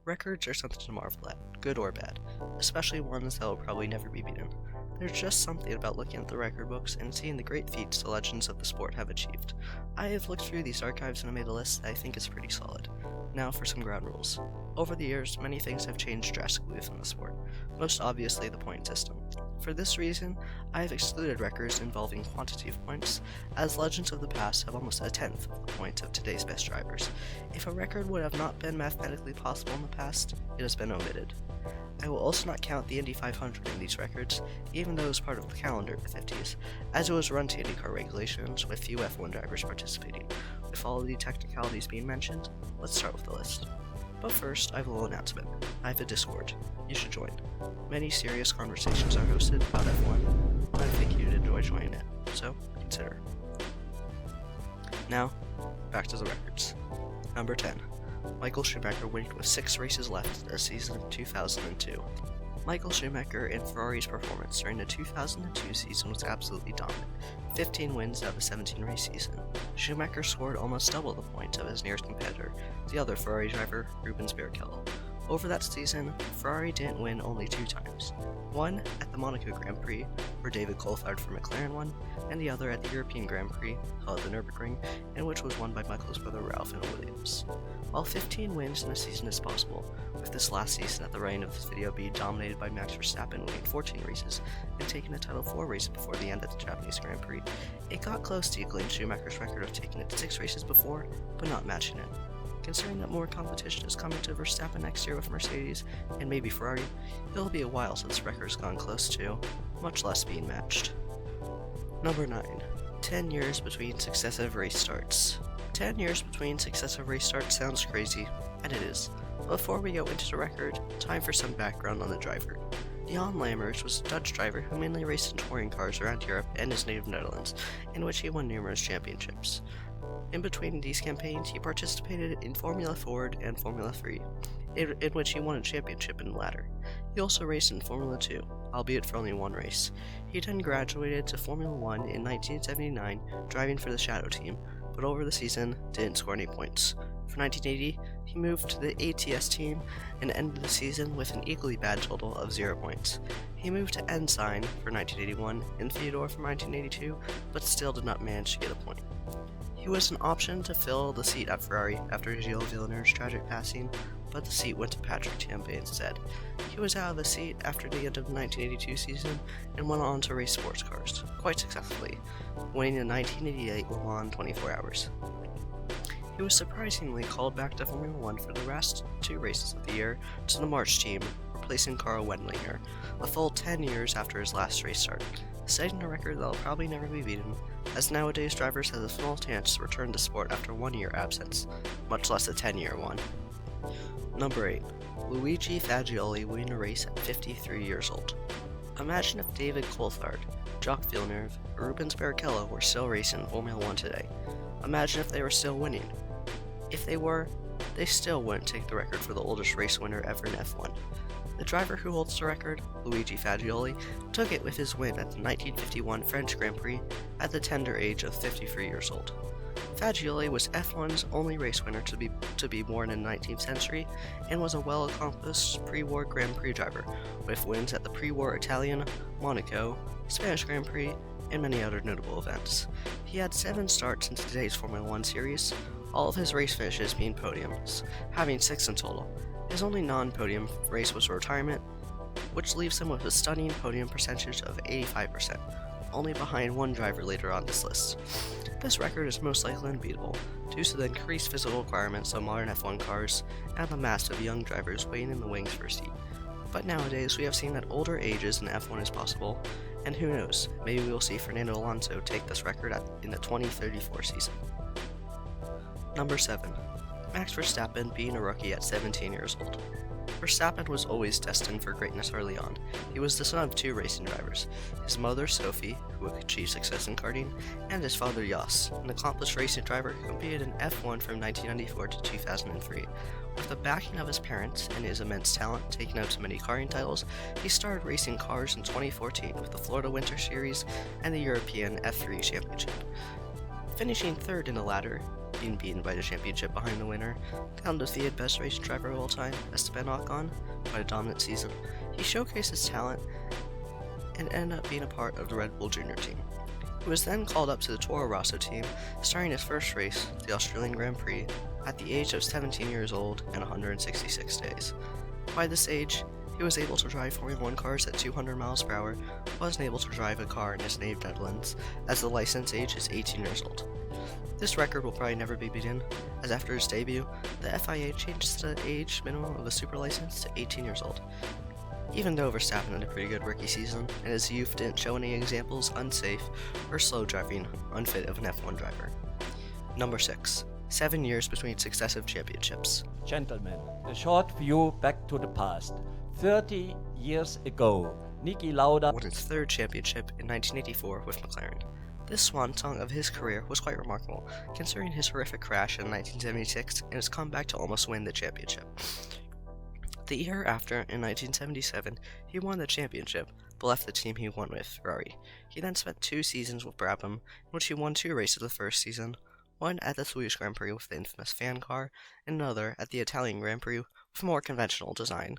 Records are something to marvel at, good or bad, especially ones that will probably never be beaten. There's just something about looking at the record books and seeing the great feats the legends of the sport have achieved. I have looked through these archives and I made a list that I think is pretty solid. Now for some ground rules. Over the years, many things have changed drastically within the sport, most obviously the point system. For this reason, I have excluded records involving quantity of points, as legends of the past have almost a tenth of the points of today's best drivers. If a record would have not been mathematically possible in the past, it has been omitted. I will also not count the Indy 500 in these records, even though it was part of the calendar in the 50s, as it was run to IndyCar regulations with few F1 drivers participating. With all of the technicalities being mentioned, let's start with the list. But first, I have a little announcement. I have a Discord. You should join. Many serious conversations are hosted about F1, and I think you'd enjoy joining it, so consider. Now, back to the records. Number 10. Michael Schumacher winning with 6 races left in the season of 2002. Michael Schumacher and Ferrari's performance during the 2002 season was absolutely dominant, 15 wins out of a 17-race season. Schumacher scored almost double the points of his nearest competitor, the other Ferrari driver, Rubens Barrichello. Over that season, Ferrari didn't win only 2 times. One at the Monaco Grand Prix, where David Coulthard from McLaren won, and the other at the European Grand Prix, held at the Nürburgring, and which was won by Michael's brother Ralph in a Williams. While 15 wins in a season is possible, with this last season at the writing of this video being dominated by Max Verstappen winning 14 races and taking the title 4 races before the end of the Japanese Grand Prix, it got close to equaling Schumacher's record of taking it 6 races before, but not matching it. Considering that more competition is coming to Verstappen next year with Mercedes, and maybe Ferrari, it'll be a while since the record has gone close to, much less being matched. Number 9. 10 years between successive race starts. 10 years between successive race starts sounds crazy, and it is. But before we go into the record, time for some background on the driver. Jan Lammers was a Dutch driver who mainly raced in touring cars around Europe and his native Netherlands, in which he won numerous championships. In between these campaigns, he participated in Formula Ford and Formula 3, in which he won a championship in the latter. He also raced in Formula 2, albeit for only 1 race. He then graduated to Formula 1 in 1979, driving for the Shadow team, but over the season didn't score any points. For 1980, he moved to the ATS team and ended the season with an equally bad total of 0 points. He moved to Ensign for 1981 and Theodore for 1982, but still did not manage to get a point. He was an option to fill the seat at Ferrari after Gilles Villeneuve's tragic passing, but the seat went to Patrick Tambay instead. He was out of the seat after the end of the 1982 season and went on to race sports cars, quite successfully, winning the 1988 Le Mans 24 Hours. He was surprisingly called back to Formula 1 for the last 2 races of the year to the March team, replacing Carl Wendlinger, a full 10 years after his last race start, setting a record that will probably never be beaten, as nowadays drivers have a small chance to return to sport after 1 year absence, much less a 10-year one. Number 8. Luigi Fagioli winning a race at 53 years old. Imagine if David Coulthard, Jacques Villeneuve, or Rubens Barrichello were still racing Formula 1 today. Imagine if they were still winning. If they were, they still wouldn't take the record for the oldest race winner ever in F1. The driver who holds the record, Luigi Fagioli, took it with his win at the 1951 French Grand Prix at the tender age of 53 years old. Fagioli was F1's only race winner to be born in the 19th century and was a well-accomplished pre-war Grand Prix driver, with wins at the pre-war Italian, Monaco, Spanish Grand Prix, and many other notable events. He had 7 starts in today's Formula 1 series, all of his race finishes being podiums, having 6 in total. His only non-podium race was a retirement, which leaves him with a stunning podium percentage of 85%, only behind 1 driver later on this list. This record is most likely unbeatable, due to the increased physical requirements of modern F1 cars and the mass of young drivers waiting in the wings for a seat. But nowadays, we have seen that older ages in F1 is possible, and who knows, maybe we will see Fernando Alonso take this record in the 2034 season. Number 7. Max Verstappen being a rookie at 17 years old. Verstappen was always destined for greatness early on. He was the son of 2 racing drivers, his mother Sophie, who achieved success in karting, and his father Jos, an accomplished racing driver who competed in F1 from 1994 to 2003. With the backing of his parents and his immense talent taking out so many karting titles, he started racing cars in 2014 with the Florida Winter Series and the European F3 Championship. Finishing 3rd in the latter, being beaten by the championship behind the winner, the undefeated best race driver of all time, Esteban Ocon, by a dominant season. He showcased his talent and ended up being a part of the Red Bull Junior team. He was then called up to the Toro Rosso team, starting his first race, the Australian Grand Prix, at the age of 17 years old and 166 days. By this age, he was able to drive Formula 1 cars at 200 miles per hour, wasn't able to drive a car in his native Netherlands, as the license age is 18 years old. This record will probably never be beaten, as after his debut, the FIA changed the age minimum of a super license to 18 years old. Even though Verstappen had a pretty good rookie season, and his youth didn't show any examples unsafe or slow driving unfit of an F1 driver. Number 6. 7 years between successive championships. Gentlemen, a short view back to the past. 30 years ago, Niki Lauda won his third championship in 1984 with McLaren. This swan song of his career was quite remarkable, considering his horrific crash in 1976 and his comeback to almost win the championship. The year after, in 1977, he won the championship, but left the team he won with, Ferrari. He then spent 2 seasons with Brabham, in which he won 2 races the first season, one at the Swedish Grand Prix with the infamous fan car, and another at the Italian Grand Prix with a more conventional design.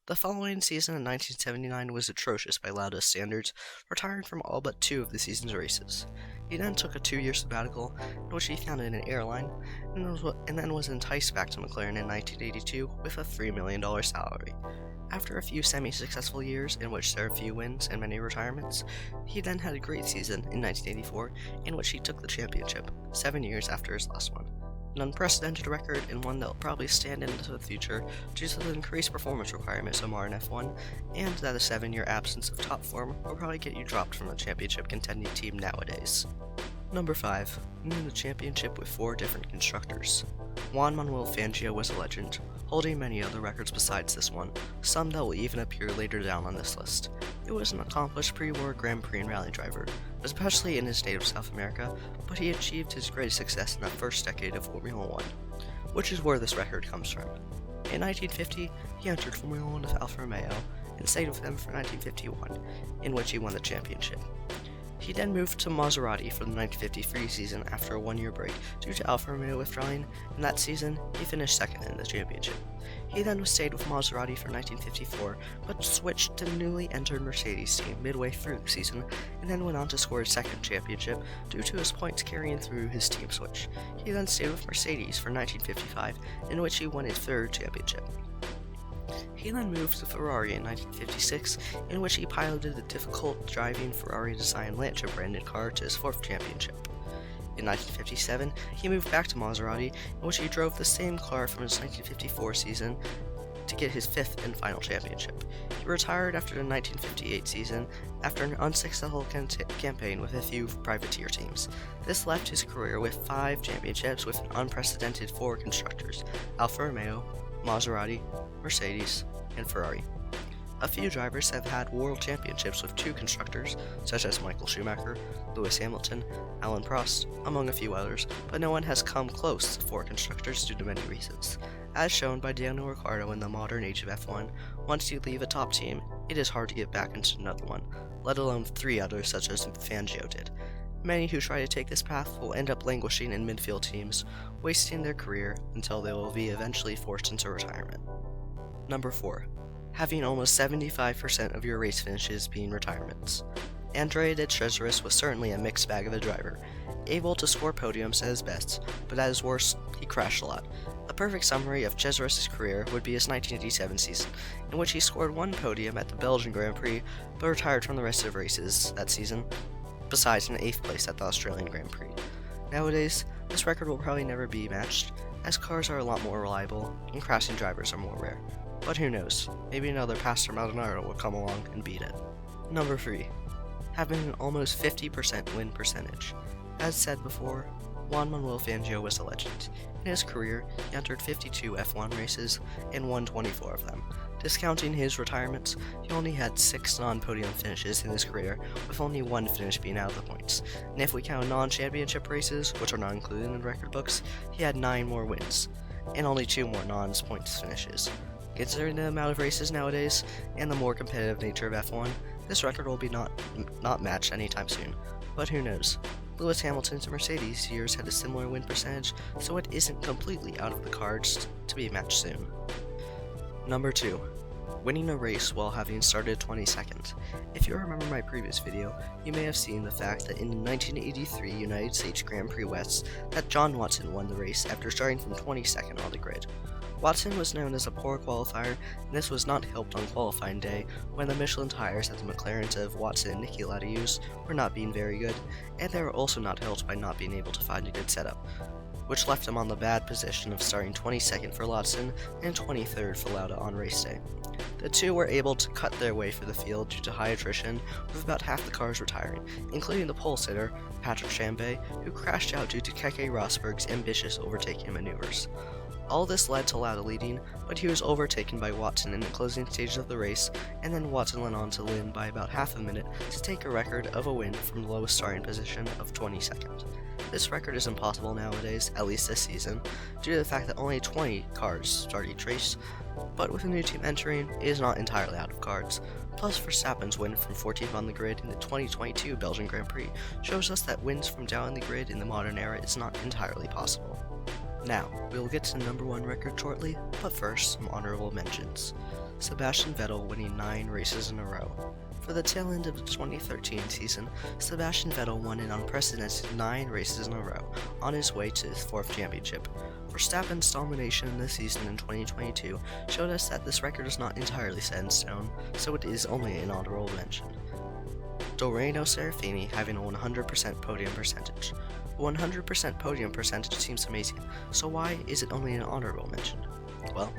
The following season in 1979 was atrocious by Lauda's standards, retiring from all but 2 of the season's races. He then took a 2-year sabbatical, in which he founded an airline, and then was enticed back to McLaren in 1982 with a $3 million salary. After a few semi-successful years in which there were few wins and many retirements, he then had a great season in 1984, in which he took the championship, 7 years after his last one. An unprecedented record and one that will probably stand into the future due to the increased performance requirements of modern F1, and that a 7-year absence of top form will probably get you dropped from a championship contending team nowadays. Number 5. Winning the championship with 4 different constructors. Juan Manuel Fangio was a legend, holding many other records besides this one, some that will even appear later down on this list. He was an accomplished pre-war Grand Prix and rally driver, especially in his native South America, but he achieved his greatest success in that first decade of Formula 1, which is where this record comes from. In 1950, he entered Formula 1 with Alfa Romeo, and stayed with them for 1951, in which he won the championship. He then moved to Maserati for the 1953 season after a 1-year break due to Alfa Romeo withdrawing, and that season he finished second in the championship. He then stayed with Maserati for 1954, but switched to the newly entered Mercedes team midway through the season, and then went on to score his second championship due to his points carrying through his team switch. He then stayed with Mercedes for 1955, in which he won his third championship. He then moved to Ferrari in 1956, in which he piloted the difficult driving Ferrari-designed Lancia branded car to his 4th championship. In 1957, he moved back to Maserati, in which he drove the same car from his 1954 season to get his 5th and final championship. He retired after the 1958 season after an unsuccessful campaign with a few privateer teams. This left his career with 5 championships with an unprecedented 4 constructors: Alfa Romeo, Maserati, Mercedes, and Ferrari. A few drivers have had world championships with 2 constructors, such as Michael Schumacher, Lewis Hamilton, Alan Prost, among a few others, but no one has come close to 4 constructors due to many reasons. As shown by Daniel Ricciardo in the modern age of F1, once you leave a top team, it is hard to get back into another one, let alone 3 others such as Fangio did. Many who try to take this path will end up languishing in midfield teams, wasting their career until they will be eventually forced into retirement. Number 4. Having almost 75% of your race finishes being retirements. Andrea de Cesaris was certainly a mixed bag of a driver, able to score podiums at his best, but at his worst, he crashed a lot. A perfect summary of Cesaris' career would be his 1987 season, in which he scored 1 podium at the Belgian Grand Prix, but retired from the rest of races that season, besides an 8th place at the Australian Grand Prix. Nowadays, this record will probably never be matched, as cars are a lot more reliable, and crashing drivers are more rare. But who knows, maybe another Pastor Maldonado will come along and beat it. Number 3. Having an almost 50% win percentage. As said before, Juan Manuel Fangio was a legend. In his career, he entered 52 F1 races and won 24 of them. Discounting his retirements, he only had 6 non-podium finishes in his career, with only 1 finish being out of the points. And if we count non-championship races, which are not included in the record books, he had 9 more wins, and only 2 more non-points finishes. Considering the amount of races nowadays, and the more competitive nature of F1, this record will be not matched anytime soon. But who knows? Lewis Hamilton's Mercedes years had a similar win percentage, so it isn't completely out of the cards to be matched soon. Number 2. Winning a race while having started 22nd. If you remember my previous video, you may have seen the fact that in the 1983 United States Grand Prix West that John Watson won the race after starting from 22nd on the grid. Watson was known as a poor qualifier, and this was not helped on qualifying day when the Michelin tires that the McLarens of Watson and Niki Lauda used were not being very good, and they were also not helped by not being able to find a good setup, which left him on the bad position of starting 22nd for Watson and 23rd for Lauda on race day. The two were able to cut their way for the field due to high attrition, with about half the cars retiring, including the pole sitter, Patrick Chambay, who crashed out due to Keke Rosberg's ambitious overtaking maneuvers. All this led to Lauda leading, but he was overtaken by Watson in the closing stages of the race, and then Watson went on to win by about half a minute to take a record of a win from the lowest starting position of 22nd. This record is impossible nowadays, at least this season, due to the fact that only 20 cars start each race, but with a new team entering, it is not entirely out of cards. Plus, Verstappen's win from 14th on the grid in the 2022 Belgian Grand Prix shows us that wins from down the grid in the modern era is not entirely possible. Now, we will get to the number 1 record shortly, but first, some honorable mentions. Sebastian Vettel winning 9 races in a row. For the tail end of the 2013 season, Sebastian Vettel won an unprecedented 9 races in a row, on his way to his 4th championship. Verstappen's domination in this season in 2022 showed us that this record is not entirely set in stone, so it is only an honorable mention. Doreno Serafini having a 100% podium percentage. A 100% podium percentage seems amazing, so why is it only an honorable mention? Well,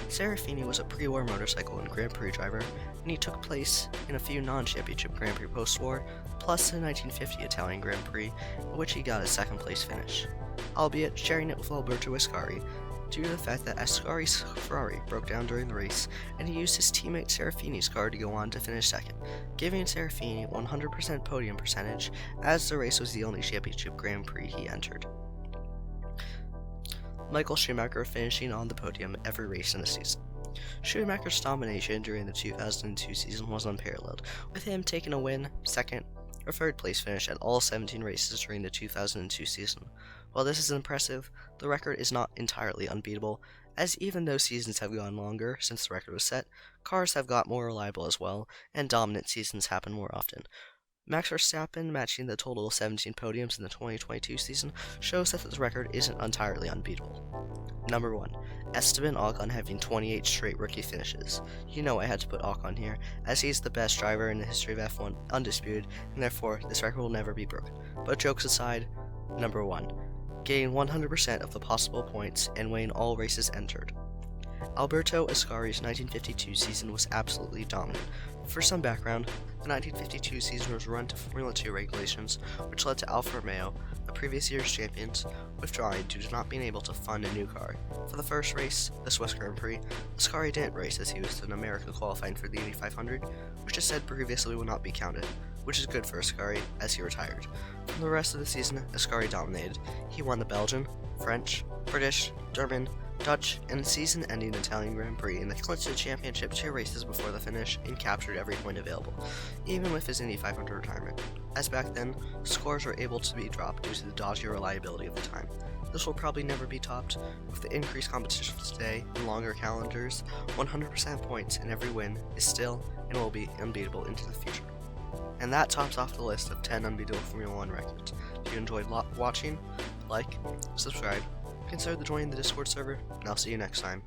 Serafini was a pre-war motorcycle and Grand Prix driver, and he took place in a few non-championship Grand Prix post-war, plus the 1950 Italian Grand Prix, in which he got a 2nd place finish, albeit sharing it with Alberto Ascari, due to the fact that Ascari's Ferrari broke down during the race, and he used his teammate Serafini's car to go on to finish 2nd, giving Serafini 100% podium percentage, as the race was the only championship Grand Prix he entered. Michael Schumacher finishing on the podium every race in the season. Schumacher's domination during the 2002 season was unparalleled, with him taking a win, 2nd, or 3rd place finish at all 17 races during the 2002 season. While this is impressive, the record is not entirely unbeatable, as even though seasons have gone longer since the record was set, cars have got more reliable as well, and dominant seasons happen more often. Max Verstappen matching the total of 17 podiums in the 2022 season shows that this record isn't entirely unbeatable. Number 1. Esteban Ocon having 28 straight rookie finishes. You know I had to put Ocon here, as he's the best driver in the history of F1, undisputed, and therefore this record will never be broken. But jokes aside, number 1. Getting 100% of the possible points and winning all races entered. Alberto Ascari's 1952 season was absolutely dominant. For some background, the 1952 season was run to Formula 2 regulations, which led to Alfa Romeo, the previous year's champions, withdrawing due to not being able to fund a new car. For the first race, the Swiss Grand Prix, Ascari didn't race as he was in America qualifying for the Indy 500, which is said previously will not be counted, which is good for Ascari as he retired. For the rest of the season, Ascari dominated. He won the Belgian, French, British, German, Dutch, and season-ending Italian Grand Prix, and clinched the championship 2 races before the finish and captured every point available, even with his Indy 500 retirement, as back then, scores were able to be dropped due to the dodgy reliability of the time. This will probably never be topped. With the increased competition today and longer calendars, 100% points in every win is still and will be unbeatable into the future. And that tops off the list of 10 unbeatable Formula 1 records. If you enjoyed watching, like, subscribe, consider joining the Discord server, and I'll see you next time.